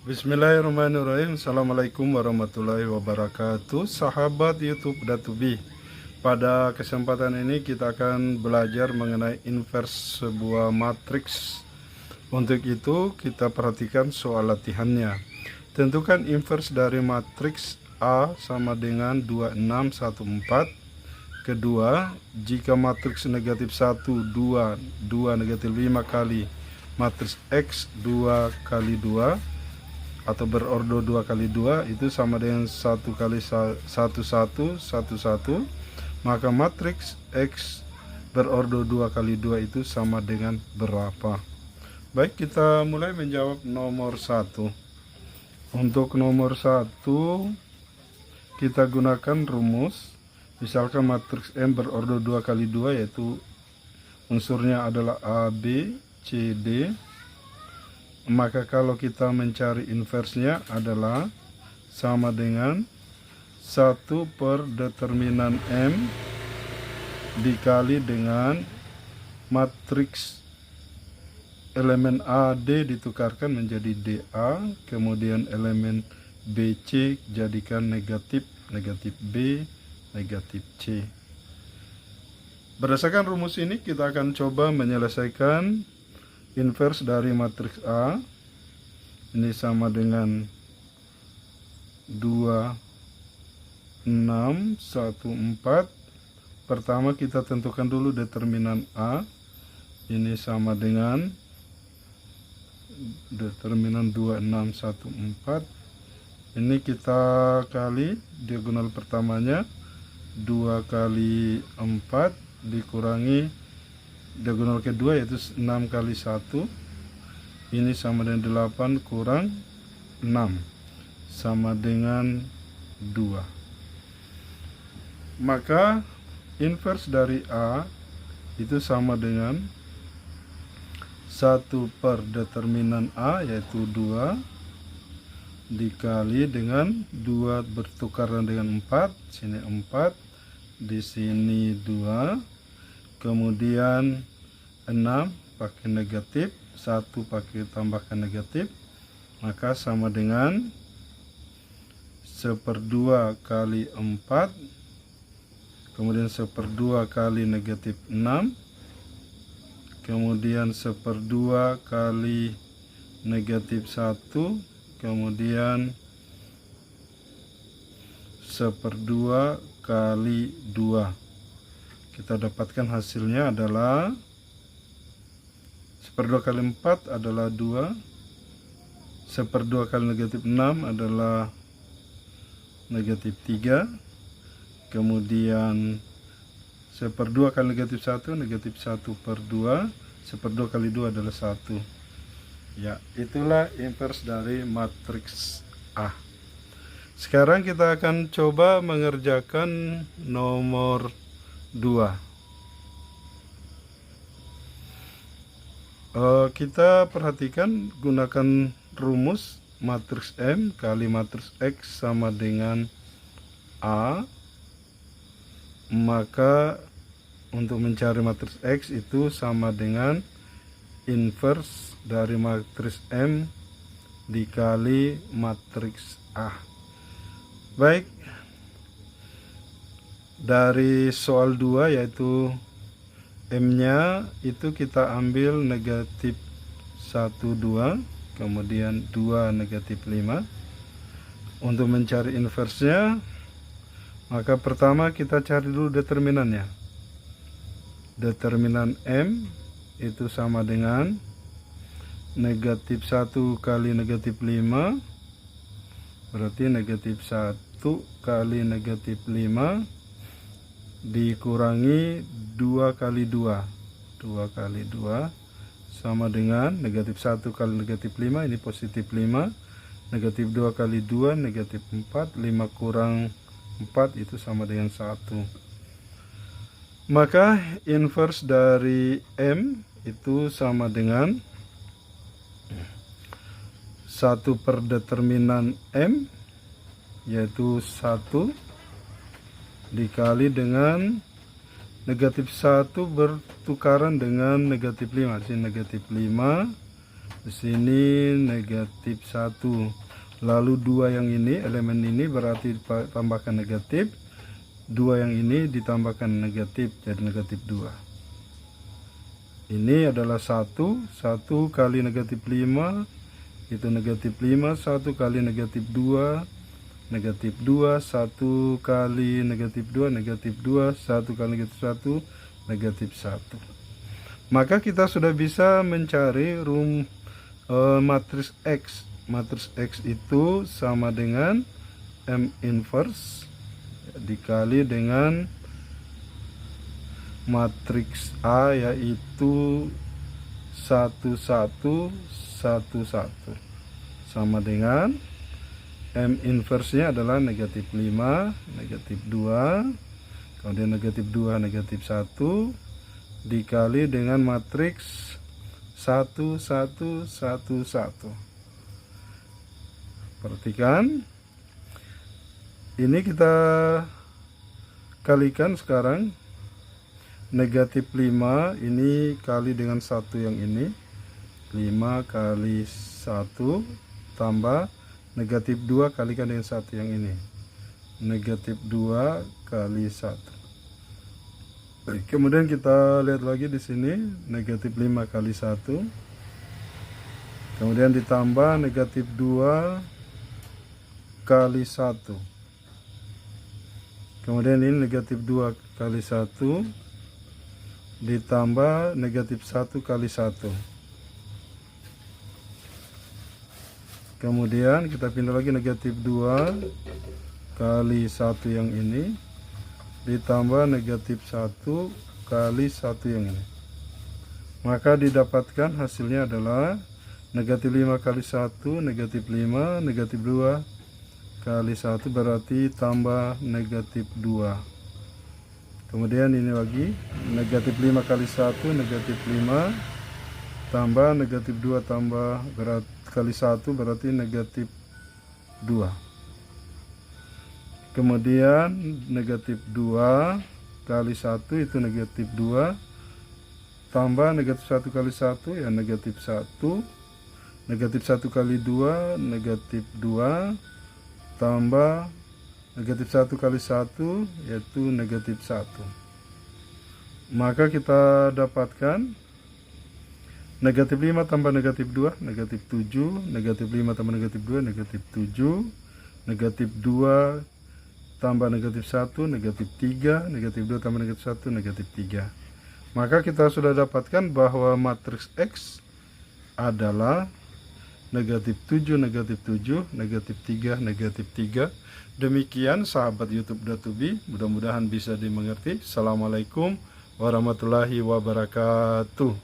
Bismillahirrahmanirrahim. Assalamualaikum warahmatullahi wabarakatuh. Sahabat YouTube Datubi. Pada kesempatan ini kita akan belajar mengenai inverse sebuah matriks. Untuk itu kita perhatikan soal latihannya. Tentukan inverse dari matriks A sama dengan 2614. Kedua, jika matriks negatif 1, 2, 2 negatif 5 kali matriks X 2 kali 2 atau berordo 2 kali 2 itu sama dengan 1 kali 1 1 1 1, maka matriks X berordo 2 kali 2 itu sama dengan berapa? Baik, kita mulai menjawab nomor 1. Untuk nomor 1 kita gunakan rumus. Misalkan matriks M berordo 2 kali 2, yaitu unsurnya adalah A, B, C, D. Maka kalau kita mencari inversnya adalah sama dengan 1 per determinan M dikali dengan matriks elemen A, D ditukarkan menjadi DA, kemudian elemen BC jadikan negatif, negatif B, negatif C. Berdasarkan rumus ini kita akan coba menyelesaikan inverse dari matriks A. Ini sama dengan 2, 6, 1, 4. Pertama kita tentukan dulu determinan A. Ini sama dengan determinan 2, 6, 1, 4. Ini kita kali diagonal pertamanya 2 kali 4 dikurangi diagonal kedua, yaitu 6 kali 1. Ini sama dengan 8 kurang 6 sama dengan 2. Maka inverse dari A itu sama dengan 1 per determinan A, yaitu 2 dikali dengan 2 bertukaran dengan 4. Sini 4, di sini 2. Kemudian 6 pakai negatif, 1 pakai tambahkan negatif, maka sama dengan 1/2 kali 4, kemudian 1/2 kali negatif 6, kemudian 1/2 kali negatif 1, kemudian 1/2 kali 2. Kita dapatkan hasilnya adalah 1/2 kali 4 adalah 2, 1/2 kali negatif 6 adalah negatif 3, kemudian 1/2 kali negatif 1, negatif 1/2, 1/2 kali 2 adalah 1. Ya, itulah inverse dari matriks A. Sekarang kita akan coba mengerjakan nomor 2. Kita perhatikan gunakan rumus matriks M kali matriks X sama dengan A. Maka untuk mencari matriks X itu sama dengan inverse dari matriks M dikali matriks A. Baik, dari soal 2 yaitu M-nya itu kita ambil negatif 1, 2, kemudian 2 negatif 5. Untuk mencari inverse-nya, maka pertama kita cari dulu determinannya. Determinan M itu sama dengan negatif 1 kali negatif 5, berarti negatif 1 kali negatif 5 dikurangi 2 kali 2, 2 kali 2 sama dengan negatif 1 kali negatif 5, ini positif 5, negatif 2 kali 2 negatif 4, 5 kurang 4 itu sama dengan 1. Maka inverse dari M itu sama dengan 1 per determinan M, yaitu 1 dikali dengan negatif 1 bertukaran dengan negatif 5. Sini negatif 5 Di sini negatif 1. Lalu 2 yang ini, elemen ini berarti tambahkan negatif. 2 yang ini ditambahkan negatif, jadi negatif 2. Ini adalah 1 kali negatif 5, itu negatif 5. 1 kali negatif 2, negatif 2. 1 kali negatif 2, negatif 2. 1 kali negatif 1, negatif 1. Maka kita sudah bisa mencari matriks X. Matriks X itu sama dengan M inverse dikali dengan matriks A, yaitu 1 1 1 1, sama dengan M inverse-nya adalah negatif 5, negatif 2, kemudian negatif 2, negatif 1 dikali dengan matriks 1 1 1 1. Perhatikan, ini kita kalikan sekarang. Negatif 5 ini kali dengan 1 yang ini, 5 kali 1 tambah negatif 2 kalikan dengan 1 yang ini, negatif 2 kali 1. Kemudian kita lihat lagi di sini, negatif 5 kali 1, kemudian ditambah negatif 2 kali 1, kemudian ini negatif 2 kali 1 ditambah negatif 1 kali 1, kemudian kita pindah lagi negatif 2 kali 1 yang ini ditambah negatif 1 kali 1 yang ini, maka didapatkan hasilnya adalah negatif 5 kali 1, negatif 5, negatif 2 kali 1 berarti tambah negatif 2. Kemudian ini lagi negatif 5 kali 1, negatif 5 tambah negatif 2 tambah kali 1 berarti negatif 2. Kemudian negatif 2 kali 1 itu negatif 2 tambah negatif 1 kali 1 ya negatif 1, negatif 1 kali 2 negatif 2 tambah negatif 1 kali 1 yaitu negatif 1. Maka kita dapatkan negatif 5 tambah negatif 2 negatif 7, negatif 5 tambah negatif 2 negatif 7, negatif 2 tambah negatif 1 negatif 3, negatif 2 tambah negatif 1 negatif 3. Maka kita sudah dapatkan bahwa matriks X adalah negatif 7, negatif 7, negatif 3, negatif 3. Demikian sahabat YouTube Datubi, mudah-mudahan bisa dimengerti. Assalamualaikum warahmatullahi wabarakatuh.